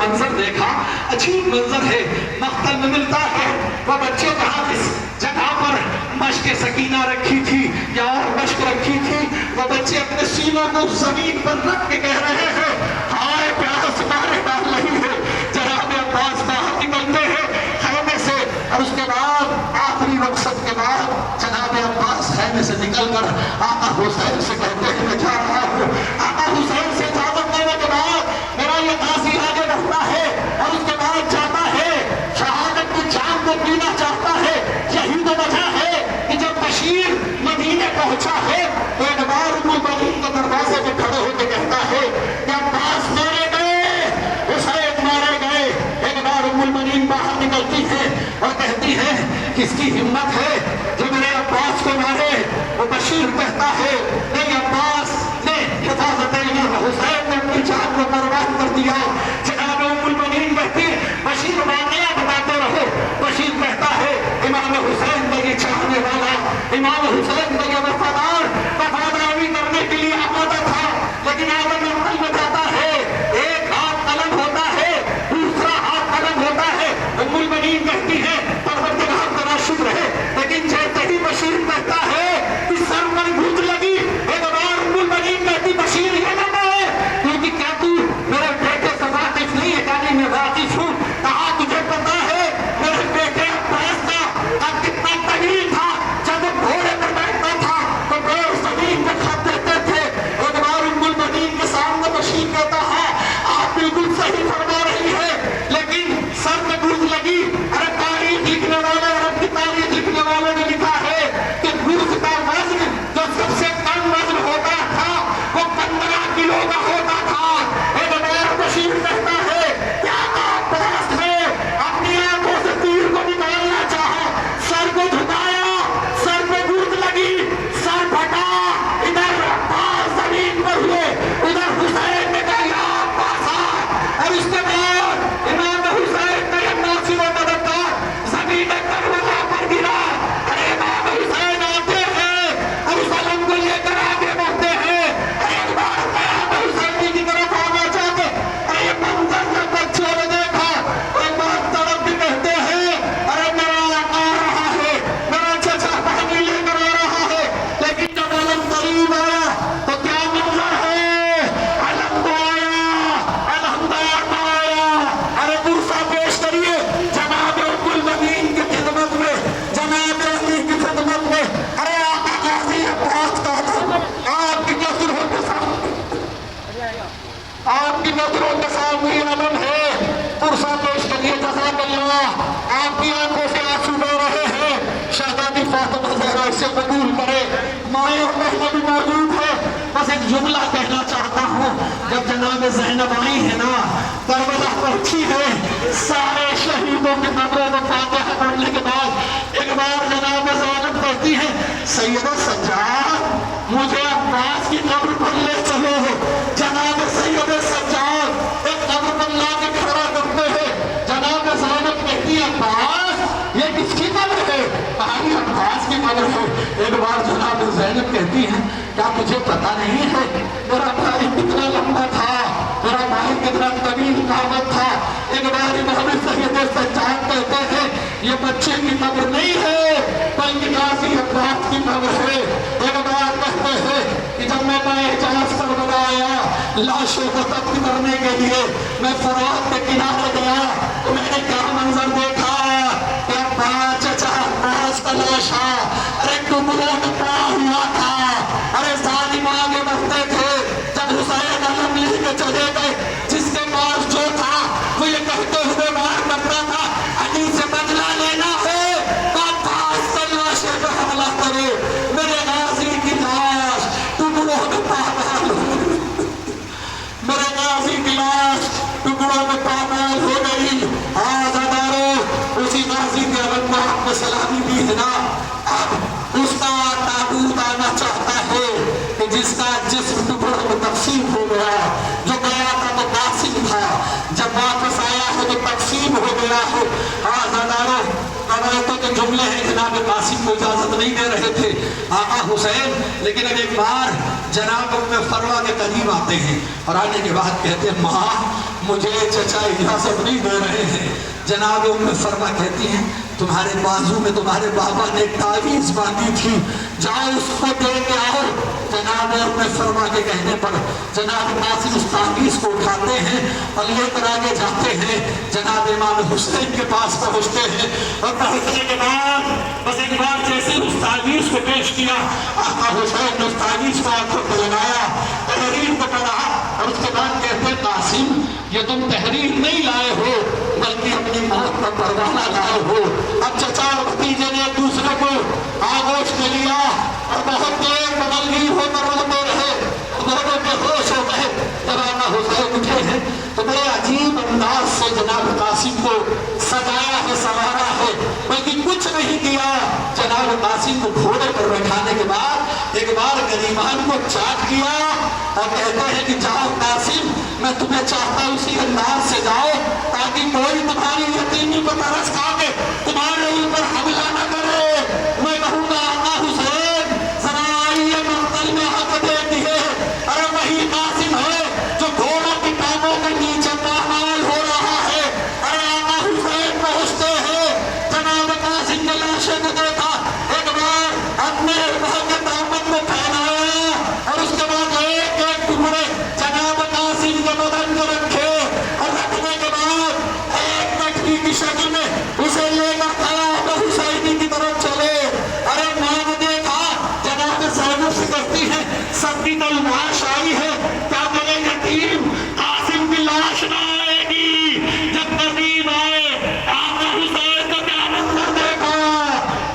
منظر دیکھا، عجیب منظر ہے، مقتل میں ملتا ہے وہ بچوں کا حافظ جگہ پر مشق سکینہ رکھی تھی یا اور مشق رکھی تھی، وہ بچے اپنے سینوں کو زمین پر رکھ کے کہہ رہے ہیں ہائے پیاس مارے ڈال رہی ہے۔ جناب عباس باہر نکلتے ہیں خیمے سے، اور اس کے بعد آخری مقصد کے بعد جناب عباس خیمے سے نکل کر آقا حسین سے کہتے ہیں میں جا رہا ہوں۔ آقا حسین سے اجازت دینے کے بعد میرا یہ غازی آگے بڑھتا ہے اور اس کے بعد جاتا ہے، شہادت کی جام کو پینا چاہتا ہے۔ یہی تو وجہ ہے کہ جب بشیر مدینے پہنچا ہے تو ایک بار ام المؤمنین کے دروازے پہ کھڑے ہو کے کہتا ہے کہ عباس مارے گئے، حسین مارے گئے۔ ایک بار ام المؤمنین باہر نکلتی ہے اور کہتی ہے کس کی ہمت ہے جو میرے عباس کو مارے؟ وہ بشیر کہتا ہے نہیں، عباس نے حفاظت امام حسین نے اپنی جان کو قربان کر دیا۔ جناب ام المؤمنین کہتی بشیر واقعہ بتاتے رہو۔ بشیر کہتا ہے امام حسین کا یہ چاہنے والا، امام حسین کا یہ وفادار وفاداری کرنے کے لیے آمادہ تھا، لیکن عالم عمل میں جاتا ہے ایک ہاتھ قلم ہوتا ہے دوسرا ہاتھ قلم ہوتا ہے۔ ام المؤمنین کہتی ہے پروردگار تیرا شکر ہے، لیکن جیسے ہی بشیر کہتا ہے کہ سر پر بھوک لگی، ایک بار ام المؤمنین کہتی بشیر یہ نہ ہے کیونکہ کیا تو میرے بیٹے سے واقف نہیں ہے؟ کہانی میں واقف ہوں۔ کہا تجھے پتا ہے میرے بیٹے عباس کا کتنا طویل تھا، جب وہ گھوڑے پر بیٹھتا تھا تو پیر زمین پہ کھپ دیتے تھے۔ ایک بار ام المؤمنین کے سامنے بشیر کہتا ہے آپ بالکل صحیح فرما رہی ہے، لیکن سر میں بھوک لگی۔ ارے تاریخ لکھنے والے، عرب کی تاریخ لکھنے والوں نے لکھا ہے کہ بھوک کا وزن جو سب سے کم وزن ہوتا تھا وہ 15 کلو کا ہوتا تھا۔ ایک بار بشیر کہتا ہے کیا عباس نے اپنی آنکھوں سے تیر کو نکالنا چاہا، سر کو جھکایا، سر پہ بھوک لگی، سر پھٹا، ادھر عباس زمین پر ہوئے، ادھر حسین نے کہا یا عباس آ، اور اس کے بعد امام حسین کا یہ ناصر و مددگار زمین کربلا پر گرا۔ ارے امام حسین آتے ہیں اور اس علم کو لے کر آگے بڑھتے ہیں۔ ایک بار امام حسین کی طرف آنا چاہتے، ارے یہ منظر جب بچوں نے دیکھا ایک بار تڑپ کے کہتے ہیں ارے میرا آقا آ رہا ہے، میرا چچا پانی لے کر آ رہا ہے۔ لیکن جب علم قریب آیا تو کیا منظر ہے، علم تو آیا، علم دار تو آیا۔ ارے برسا پیش کریے جناب ام المؤمنین کی خدمت میں، جناب علی کی خدمت میں۔ ارے آقا غازی عباس کا علم آپ کی نظروں کے سامنے، آپ کی نظروں کے سامنے علم ہے، برسا پیش کریے جزاک اللہ۔ آپ کی آنکھوں سے آنسو بہ رہے ہیں، شہزادی فاطمہ زہرا اسے قبول کرے، مائیں اور بہنیں بھی موجود ہیں۔ بس ایک جملہ کہنا چاہتا ہوں، جب جناب زینب آئی ہے نا، کربلا پہنچی ہے، سارے شہیدوں کے قبروں میں فاتحہ پڑھنے کے بعد ایک بار جناب زینب کہتی ہے سیدہ سجاد مجھے عباس کی قبر پر لے چلو۔ جناب سید سجاد ایک قبر پر لا کے کھڑا کرتے ہیں۔ جناب زینب کہتی ہے عباس یہ کس کی قبر ہے؟ کہا یہ عباس کی قبر ہے۔ ایک بار جناب زینب کہتی ہے کیا تجھے پتا نہیں ہے میرا بھائی کتنا لمبا تھا، میرا بھائی کتنا طویل قامت تھا؟ ایک بار امام سید سجاد کہتے ہیں یہ بچے کی قبر نہیں ہے بلکہ غازی عباس کی قبر ہے۔ ایک بار کہتے ہیں کہ جب میں باحجاز کربلا آیا لاشوں کو دفن کرنے کے لیے، میں فرات کے کنارے گیا تو میں نے کیا منظر دیکھا کہ عباس چچا عباس کا لاشا ارے ٹکڑوں میں پڑا ہوا تھا۔ ارے ظالم آگے بڑھتے تھے، جب حسین علم لے کے چلے گئے جس کے پاس جو تھا وہ یہ کہتے ہوئے وہاں کرتا تھا علی سے بدلہ لینا ہے تو عباس سے لاشے پہ حملہ کرے۔ میرے غازی کی لاش ٹکڑوں میں پامال ہو گئی، میرے غازی کی لاش ٹکڑوں میں پامال ہو گئی۔ آزادارو اسی غازی کے علم میں آپ کو سلامی دی ہے نا، اب اس کا تابوت آنا چاہتا ہے کہ جس کا جسم ٹکڑوں میں تقسیم ہو گیا، جو گیا تھا تو قاسم تھا، جب واپس آیا ہے تو تقسیم ہو گیا ہے۔ آزادارو روایتوں کے جملے ہیں جناب قاسم کو اجازت نہیں دے رہے تھے آقا حسین، لیکن اب ایک بار جناب ام فروا کے قریب آتے ہیں اور آنے کے بعد کہتے ہیں مجھے چچا اجازت نہیں دے رہے ہیں۔ جناب ام سلمہ کہتی ہیں تمہارے بازو میں تمہارے بابا نے تعویذ باندھی تھی، جاؤ اس کو دے کے آؤ۔ جناب ام سلمہ کے کہنے پر جناب قاسم اس تعویذ کو اٹھاتے ہیں اور لے کر آگے جاتے ہیں، جناب امام حسین کے پاس پہنچتے ہیں اور پہنچنے کے بعد بس ایک بار جیسے اس تعویذ کو پیش کیا، آقا حسین نے اس تعویذ کو آنکھوں کو لگایا، تحریر کو پڑھا اور اس کے بعد کہتے ہیں قاسم یہ تم تحریر نہیں لائے ہو بلکہ اپنی موت کا پروانہ لائے ہو۔ اب چچا اور بھتیجے نے ایک دوسرے کو آغوش میں لیا اور بہت دیر مغلگیر ہو کر روتے رہے، دونوں بے ہوش ہو گئے۔ جب آقا حسین اٹھے ہیں تو بڑے عجیب انداز سے جناب قاسم کو سجایا ہے، سنوارا ہے، بلکہ کچھ نہیں کیا۔ جناب قاسم کو گھوڑے پر بیٹھانے کے بعد ایک بار گریبان کو چاٹ کیا اور کہتے ہیں کہ جاؤ قاسم میں تمہیں چاہتا ہوں اسی انداز سے جاؤ تاکہ کوئی تمہاری یتیمی کو ترس کھا کے تمہارے اوپر حملہ نہ کرے۔ میں کہوں گا آقا حسین ذرا آئیے مقتل میں حق دے دیے، ارے وہی قاسم ہے جو گھوڑوں کی ٹانگوں کے نیچے پامال ہو رہا ہے۔ ارے آقا حسین پہنچتے ہیں، جناب قاسم نے لاشیں کو دیکھا، ایک بار اپنے بہت کے دامن میں پھیلایا اور اس کے بعد ایک ایک ٹکڑے جناب قاسم کے بدن کو رکھے اور رکھنے کے بعد ایک لڑکی کی شکل میں اسے لے کر کھڑا ہو کر حسینی کی طرف چلے۔ ارے میں نے دیکھا جناب زینب سے کہتی ہے سب کی تو لاش آئی ہے، کیا میرے یتیم قاسم کی لاش نہ آئے گی؟ جب قریب آئے آقا حسین کو کیا منظر دیکھا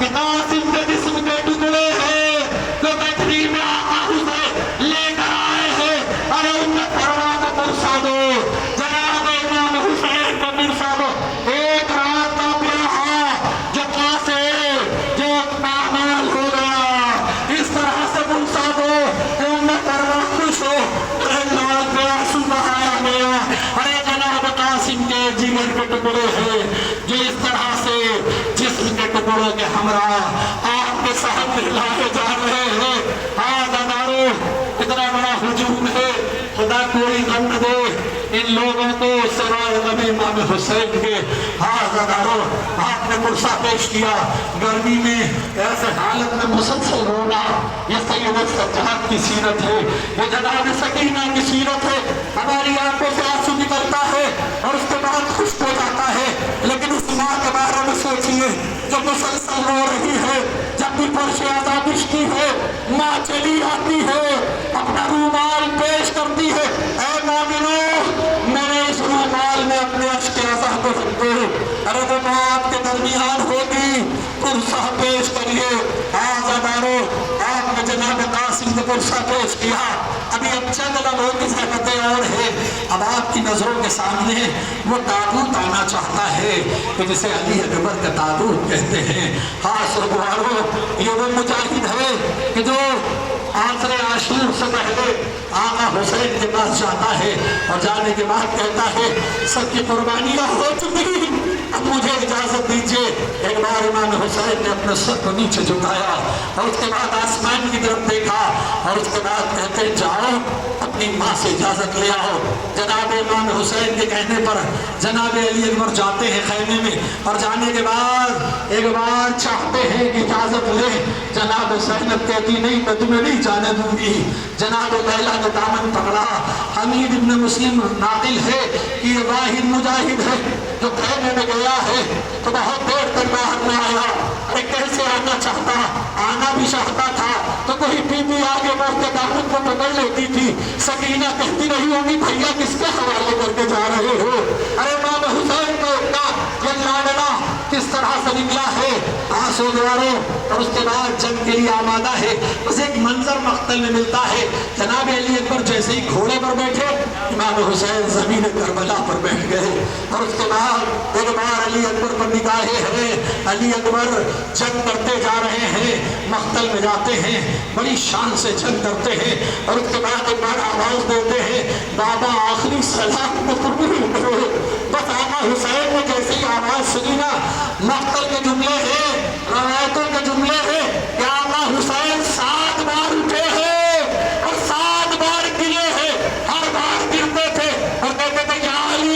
کہ قاسم کے جسم کے ٹکڑے ہیں جو بکری میں آقا حسین لے کر آئے ہیں۔ ارے ان میں پروانہ کو پرسا دو، جناب امام حسین کو پرسا دو۔ ایک رات کا پیاہا جو قاسم جو پامال ہو گیا اس طرح سے پرسا دو کہ ان میں پروانہ خوش ہو۔ لال پہ آنسو بہایا گیا۔ ارے جناب قاسم کے جگر کے ٹکڑے ہیں جو اس طرح سے جسم کے ٹکڑوں کے ہمراہ آپ کے صحب میں لائے جا رہے ہیں۔ آزادارو اتنا بڑا ہجوم ہے، خدا کوئی غم دے ان لوگوں کو سوائے نبی امام حسین کے۔ آزادارو آپ نے مرسا پیش کیا، گرمی میں ایسے حالت میں مسلسل رونا، یہ سید سجاد کی سیرت ہے، یہ جناب سکینہ کی سیرت ہے۔ ہماری آنکھوں سے آنسو نکلتا ہے اور اس کے بعد خشک ہو جاتا ہے، لیکن اس ماں کے بارے میں سوچئے جو مسلسل رو رہی ہے، جب بھی فرش عذابش کی ہے ماں چلی آتی ہے، اپنا رومال پیش کرتی ہے، اے مومنو میرے اس رومال میں اپنے عشق عذاب کو رکھ دو۔ ارے وہ ماں آپ کے درمیان ہوگی، پرسہ پیش کریے۔ آزادارو آپ نے جناب قاسم کو پرسہ پیش کیا، ابھی اب چند لمحوں کی زحمتیں اور ہیں، اب آپ کی نظروں کے سامنے وہ تابوت آنا چاہتا ہے کہ جسے علی اکبر کا تابوت کہتے ہیں۔ ہاں سرگوارو یہ وہ مجاہد ہے کہ جو آخر عاشور سے پہلے آقا حسین کے پاس جاتا ہے اور جانے کے بعد کہتا ہے سب کی قربانیاں ہو چکی، اب مجھے اجازت دیجئے۔ ایک بار امام حسین نے اپنے سر کو نیچے جھکایا اور اس کے بعد آسمان کی طرف دیکھا اور اس کے بعد کہتے جاؤ اپنی ماں سے اجازت لے آؤ۔ جناب امام حسین کے کہنے پر جناب علی اکبر جاتے ہیں خیمے میں اور جانے کے بعد ایک بار چاہتے ہیں کہ اجازت لے، جناب زینب کہتی نہیں میں تمہیں نہیں جانے دوں گی۔ جناب لیلا نے دامن پکڑا، حمید ابن مسلم ناقل ہے کہ یہ واحد مجاہد ہے جو خیمے میں گیا ہے تو بہت دیر تک باہر نہ آیا۔ ارے کیسے آنا چاہتا، آنا بھی چاہتا تھا تو کوئی بی بی آگے بڑھ کے دامن کو پکڑ لیتی تھی، سکینہ کہتی رہی ہوگی بھیا کس کے حوالے کر کے جا رہے ہو۔ ارے امام حسین کو یہ لاننا کس طرح سے نکلا ہے آنسو دوارو، اور اس کے بعد جنگ کے لیے آمادہ ہے۔ بس ایک منظر مقتل میں ملتا ہے، جناب علی اکبر جیسے ہی گھوڑے پر بیٹھے امام حسین زمین کربلا پر بیٹھ گئے اور اس کے بعد ایک بار علی اکبر پر نگاہیں ہیں، علی اکبر جنگ کرتے جا رہے ہیں، مقتل میں جاتے ہیں، بڑی شان سے جنگ کرتے ہیں اور اس کے بعد ایک بار آواز دیتے ہیں بابا آخری سلام کو قبول کرو۔ بس آقا حسین نے جیسے ہی آواز سنی نا، مقتل کے جملے ہیں، روایتوں کے جملے ہیں کہ آقا حسین 7 بار اٹھے ہیں اور 7 بار گرے ہیں، ہر بار گرتے تھے اور کہتے تھے یا علی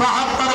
72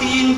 3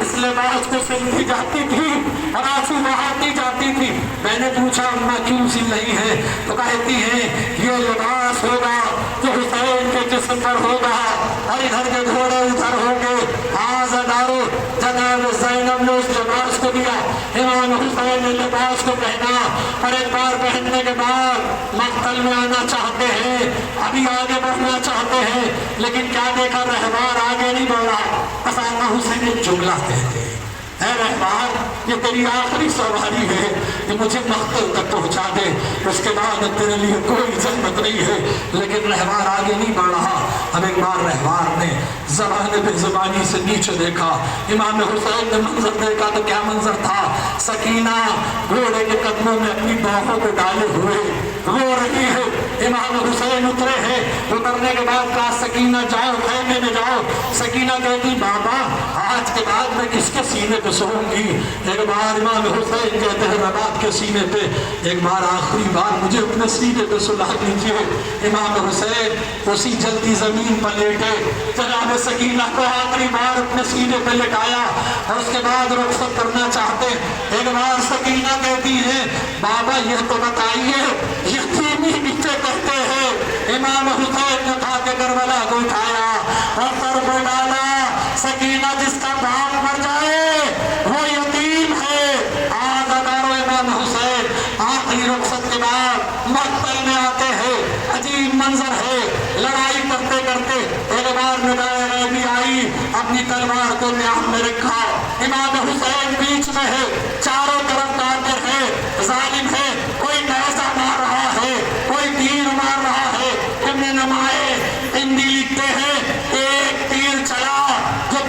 اس لباس کو سلتی جاتی تھی اور آنسو بہاتی جاتی تھی۔ میں نے پوچھا اماں کیوں سل رہی ہے؟ تو کہتی ہیں یہ لباس ہوگا جو حسین کے جسم پر ہوگا اور ادھر کے گھوڑے ادھر ہوں گے۔ آزادارو جناب زینب نے اس لباس کو دیا، امام حسین نے لباس کو پہنا اور ایک بار پہننے کے بعد مقتل میں آنا چاہتے ہیں، ابھی آگے بڑھنا چاہتے ہیں، لیکن کیا دیکھا رہبار آگے نہیں بڑھ رہا۔ اسامہ حسین ایک جملہ کہتے ہیں، اے رہبار یہ تیری آخری سواری ہے، یہ مجھے مقتل تک پہنچا دے، اس کے بعد تیرے لیے کوئی زحمت نہیں ہے۔ لیکن رہبار آگے نہیں بڑھ رہا۔ اب ایک بار رہبار نے زبان بے زبانی سے نیچے دیکھا، امام حسین نے منظر دیکھا تو کیا منظر تھا؟ سکینہ گھوڑے کے قدموں میں اپنی باہوں کو ڈالے ہوئے رو رہی ہے، امام حسین اترے ہیں۔ اترنے کے بعد کہا سکینہ جاؤ خیمے میں جاؤ۔ سکینہ کہتی بابا آج کے بعد میں کس کے سینے پہ سوؤں گی؟ ایک بار امام حسین کہتے ہیں رباط کے سینے پہ، ایک بار آخری بار مجھے اپنے سینے پہ سلا دیجیے۔ امام حسین اسی جلدی زمین پر لیٹے، جناب سکینہ کو آخری بار اپنے سینے پہ لٹایا اور اس کے بعد رخصت کرنا چاہتے۔ ایک بار سکینہ کہتی ہے بابا یہ تو بتائیے یتیمی کسے کہتے ہیں؟ امام حسین نے کھا کے کربلا کو اٹھایا اور سر پہ ڈالا۔ سکینہ جس کا باپ مر جائے وہ یتیم ہے۔ آزادارو امام حسین آخری رخصت کے بعد مقتل میں آتے ہیں، عجیب منظر ہے، لڑائی کرتے کرتے ایک بار ندائے غیبی آئی، اپنی تلوار کو میان میں رکھا، امام حسین بیچ میں ہے، چاروں طرف کافر ہے، ظالم ہے، کوئی نیزہ مار رہا ہے، کوئی تیر مار رہا ہے۔ ابن نمائے ہندی لکھتے ہیں ایک تیر چلا جو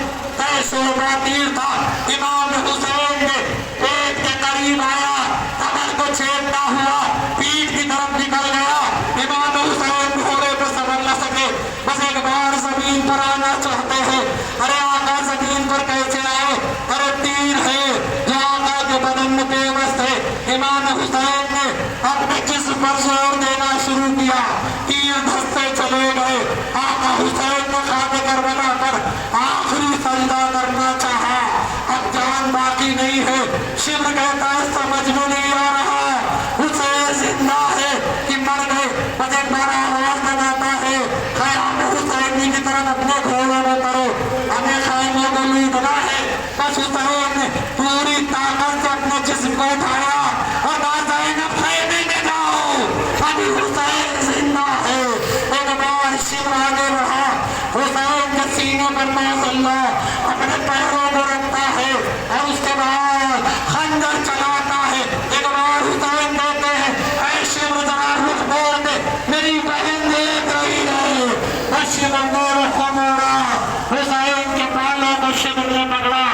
شعبہ تیر تھا، امام حسین نے پیٹ کے قریب آیا، کمر کو چھیدتا ہوا پیٹ کی طرف نکل گیا۔ امام حسین گھوڑے پہ سنبھل نہ سکے، بس ایک بار زمین پر آنا چاہتے ہیں۔ ارے آقا زمین پر کیسے آئے؟ ارے تیر ہے جو آقا کے بدن میں پیوست ہے۔ امام حسین نے اپنے جسم پر زور دینا شروع کیا، تیر دھستے چلے گئے۔ آقا حسین نے خاک کربلا پر آخری سجدہ کرنا چاہا، اب جان باقی نہیں ہے۔ شمر کہتا ہے سمجھ میں نہیں آ رہا حسین زندہ ہے کہ مر گئے۔ بس ایک بار آواز لگاتا ہے خیام حسینی کی طرف اپنے گھوڑوں میں کرو، ہمیں خیموں کو لوٹنا ہے۔ بس حسین نے پوری طاقت سے اپنے جسم کو اٹھایا اور کہا زینب خیمے میں جاؤ، ابھی حسین زندہ ہے۔ ایک بار شمر آگے رہا، حسین کے سینے پر ماذ اللہ اپنے پیروں کو رکھتا ہے اور اس کے بعد خنجر چلاتا ہے۔ ایک بار حسین کہتے ہیں اے شمر ذرا رخ موڑ دے، میری بہن دیکھ رہی ہے۔ اور شمر نے رخ موڑا، حسین کے بالوں کو شمر نے پکڑا،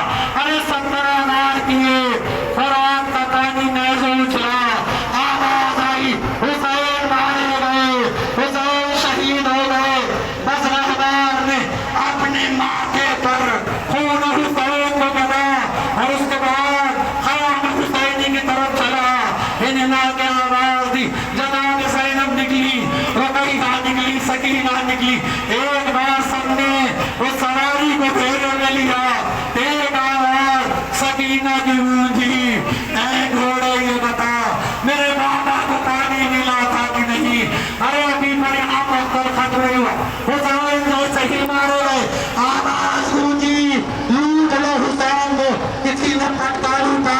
ارے 17 کیے، فرات کا پانی نیزے اچھلا، آواز آئی حسین مارے گئے، حسین شہید ہو گئے۔ بس رہبار نے اپنے ماتھے پر خون حسین کو بنا اور اس کے بعد خیام حسینی کی طرف چلا۔ انہنا کے آواز دی، جناب زینب نکلی، رقیہ نکلی، سکینہ نکلی۔ ایک بار سب نے اس سواری کو گھیرے میں لیا، ایک آواز سکینہ کی گونجی، اے گھوڑے یہ بتا میرے بابا کو پانی ملا تھا کہ نہیں؟ ارے ابھی پر یہاں مقتل ختم نہیں ہوا، حسین جو صحیح مارے گئے۔ آواز گونجی لوٹ لو حسین کو، کسی نے پٹکا لوٹا،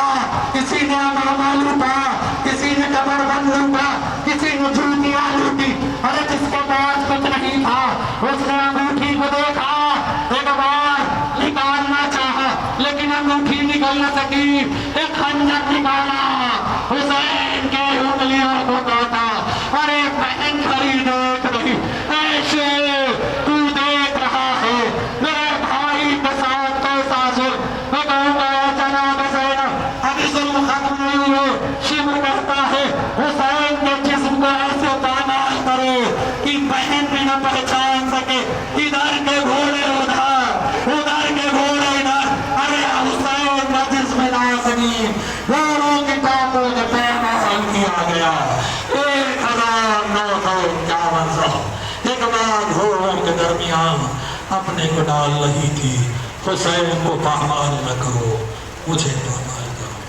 کسی نے امامہ لوٹا، کسی نے کمر بند لوٹا، کسی نے جوتیاں لوٹی۔ ارے جس کے پاس کچھ نہیں تھا اس نے انگوٹھی کو دیکھا، ایک بار نکالنا چاہا لیکن انگوٹھی نکل نہ سکی، ایک خنجر نکالا، حسین کے انگلیوں کو کاٹا۔ ارے بہن کھڑی دیکھ رہی، ایسے تو دیکھ رہا ہے میرے بھائی کے ساتھ کیسا ظلم؟ میں کہوں گا جناب زینب ابھی ظلم ختم نہیں ہوئے۔ شمر کہتا ہے حسین کے جسم کو ایسے پامال کرو کہ بہن بھی نہ پہچان سکے، ادھر کے گھوڑے ادھر، ادھر کے گھوڑے ادھر۔ ارے حسین کا جسم نازنین گھوڑوں کی ٹانگوں میں پامال کیا گیا۔ 1951 ایک بار گھوڑوں کے درمیان اپنے کو ڈال رہی تھی، حسین کو پامال نہ کرو، مجھے پامال کرو۔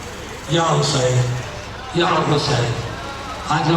یا حسین، یا حسین۔ آج ہم